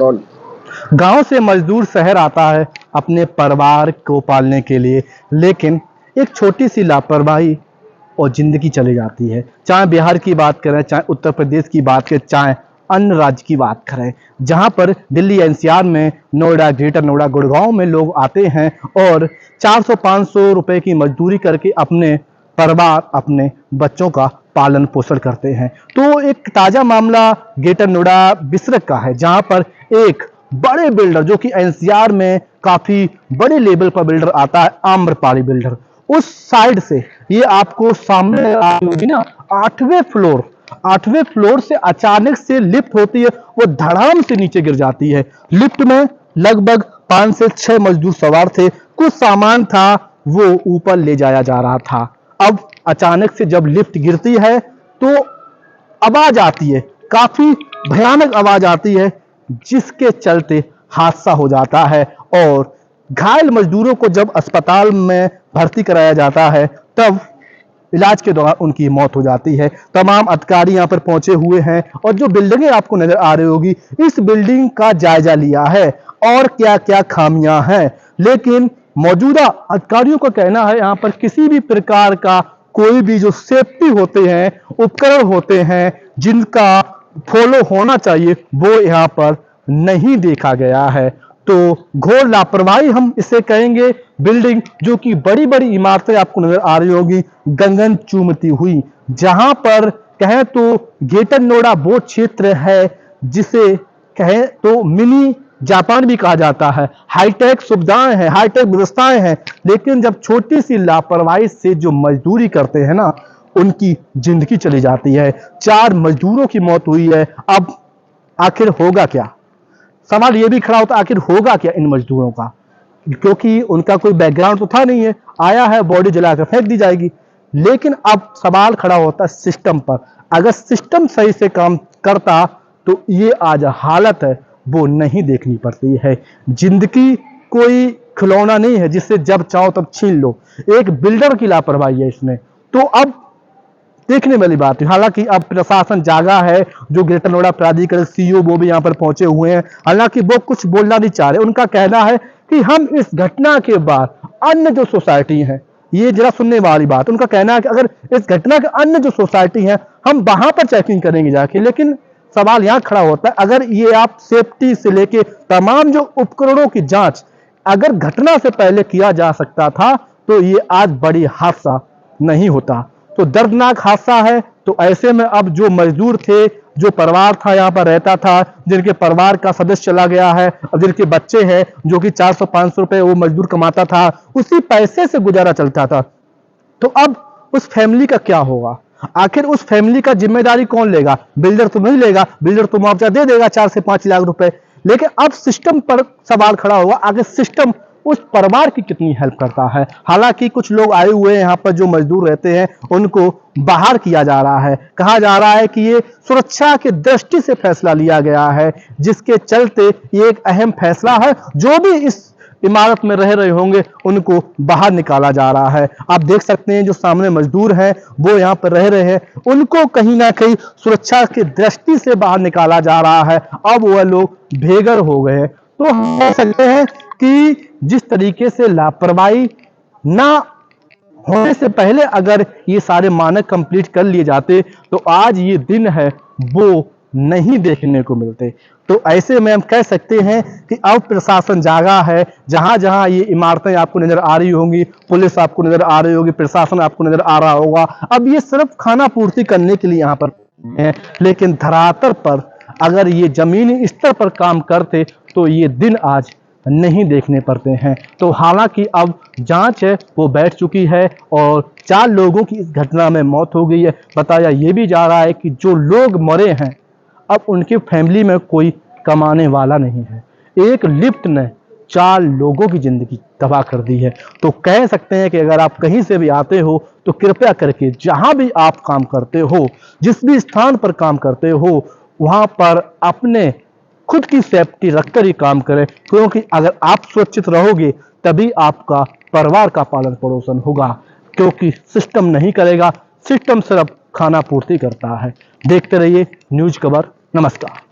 Petrol. गांव से मजदूर शहर आता है अपने परिवार को पालने के लिए, लेकिन एक छोटी सी लापरवाही और जिंदगी चली जाती है। चाहे बिहार की बात करें, चाहे उत्तर प्रदेश की बात करें, चाहे अन्य राज्य की बात करें, जहां पर दिल्ली एनसीआर में, नोएडा, ग्रेटर नोएडा, गुड़गांव में लोग आते हैं और 400-500 रुपए की मजदूरी करके अपने परिवार, अपने बच्चों का पालन पोषण करते हैं। तो एक ताजा मामला ग्रेटर नोएडा बिसरक का है, जहां पर एक बड़े बिल्डर, जो कि एनसीआर में काफी बड़े लेवल पर बिल्डर आता है, आम्रपाली बिल्डर, उस साइड से ये आपको सामने आ रही होगी ना, 8वें फ्लोर से अचानक से लिफ्ट होती है, वो धड़ाम से नीचे गिर जाती है। लिफ्ट में लगभग 5 से 6 मजदूर सवार थे, कुछ सामान था वो ऊपर ले जाया जा रहा था। अब अचानक से जब लिफ्ट गिरती है तो आवाज आती है, काफी भयानक आवाज आती है, जिसके चलते हादसा हो जाता है और घायल मजदूरों को जब अस्पताल में भर्ती कराया जाता है तब इलाज के दौरान उनकी मौत हो जाती है। तमाम अधिकारी यहाँ पर पहुंचे हुए हैं और जो बिल्डिंगें आपको नजर आ रही होगी, इस बिल्डिंग का जायजा लिया है और क्या क्या खामियां हैं, लेकिन मौजूदा अधिकारियों का कहना है यहाँ पर किसी भी प्रकार का कोई भी जो सेफ्टी होते हैं, उपकरण होते हैं, जिनका फॉलो होना चाहिए, वो यहाँ पर नहीं देखा गया है। तो घोर लापरवाही हम इसे कहेंगे। बिल्डिंग जो कि बड़ी बड़ी इमारतें आपको नजर आ रही होगी गगन चूमती हुई, जहां पर कहें तो ग्रेटर नोएडा वो क्षेत्र है जिसे कहें तो मिनी जापान भी कहा जाता है। हाईटेक सुविधाएं हैं, हाईटेक व्यवस्थाएं हैं, लेकिन जब छोटी सी लापरवाही से जो मजदूरी करते हैं ना, उनकी जिंदगी चली जाती है। 4 मजदूरों की मौत हुई है। अब आखिर होगा क्या? सवाल ये भी खड़ा होता है, आखिर होगा क्या इन मजदूरों का, क्योंकि उनका कोई बैकग्राउंड तो था नहीं है, आया है बॉडी जलाकर फेंक दी जाएगी। लेकिन अब सवाल खड़ा होता है सिस्टम पर। अगर सिस्टम सही से काम करता तो ये आज हालत है वो नहीं देखनी पड़ती है। जिंदगी कोई खिलौना नहीं है जिससे जब चाहो तब छीन लो। एक बिल्डर की लापरवाही है इसमें। तो अब देखने वाली बात है। हालांकि अब प्रशासन जागा है, जो ग्रेटर नोएडा प्राधिकरण सीईओ वो भी यहाँ पर पहुंचे हुए हैं। हालांकि वो कुछ बोलना नहीं चाह रहे। उनका कहना है कि हम इस घटना के बाद अन्य जो सोसाइटी है, ये जरा सुनने वाली बात, उनका कहना है कि अगर इस घटना के अन्य जो सोसाइटी है हम वहां पर चेकिंग करेंगे जाके। लेकिन सवाल यहाँ खड़ा होता है, अगर ये आप सेफ्टी से लेके तमाम जो उपकरणों की जांच अगर घटना से पहले किया जा सकता था तो ये आज बड़ी हादसा नहीं होता। तो दर्दनाक हादसा है। तो ऐसे में अब जो मजदूर थे, जो परिवार था यहाँ पर रहता था, जिनके परिवार का सदस्य चला गया है, अब जिनके बच्चे हैं, जो कि 400-500 रुपए वो मजदूर कमाता था, उसी पैसे से गुजारा चलता था, तो अब उस फैमिली का क्या होगा? आखिर उस फैमिली का जिम्मेदारी कौन लेगा? बिल्डर तो नहीं लेगा, बिल्डर तो मुआवजा दे देगा 4 से 5 लाख रुपए। लेकिन अब सिस्टम पर सवाल खड़ा होगा, आगे सिस्टम उस परिवार की कितनी हेल्प करता है। हालांकि कुछ लोग आए हुए हैं यहाँ पर, जो मजदूर रहते हैं उनको बाहर किया जा रहा है। कहा जा रहा है कि ये सुरक्षा की दृष्टि से फैसला लिया गया है, जिसके चलते ये एक अहम फैसला है। जो भी इस इमारत में रह रहे होंगे उनको बाहर निकाला जा रहा है। आप देख सकते हैं जो सामने मजदूर हैं वो यहाँ पर रह रहे हैं, उनको कहीं ना कहीं सुरक्षा की दृष्टि से बाहर निकाला जा रहा है। अब वह लोग बेघर हो गए हैं। तो हम कह सकते हैं कि जिस तरीके से लापरवाही ना होने से पहले अगर ये सारे मानक कंप्लीट कर लिए जाते तो आज ये दिन है वो नहीं देखने को मिलते। तो ऐसे में हम कह सकते हैं कि अब प्रशासन जागा है। जहां जहां ये इमारतें आपको नजर आ रही होंगी, पुलिस आपको नजर आ रही होगी, प्रशासन आपको नजर आ रहा होगा, अब ये सिर्फ खाना पूर्ति करने के लिए यहाँ पर है। लेकिन धरातल पर अगर ये जमीनी स्तर पर काम करते तो ये दिन आज नहीं देखने पड़ते हैं। तो हालांकि अब जांच है वो बैठ चुकी है और 4 लोगों की इस घटना में मौत हो गई है। बताया ये भी जा रहा है कि जो लोग मरे हैं अब उनकी फैमिली में कोई कमाने वाला नहीं है। एक लिफ्ट ने 4 लोगों की जिंदगी तबाह कर दी है। तो कह सकते हैं कि अगर आप कहीं से भी आते हो तो कृपया करके जहां भी आप काम करते हो, जिस भी स्थान पर काम करते हो, वहां पर अपने खुद की सेफ्टी रखकर ही काम करें, क्योंकि अगर आप सुरक्षित रहोगे तभी आपका परिवार का पालन पोषण होगा। क्योंकि सिस्टम नहीं करेगा, सिस्टम सिर्फ खाना पूर्ति करता है। देखते रहिए न्यूज खबर। नमस्कार।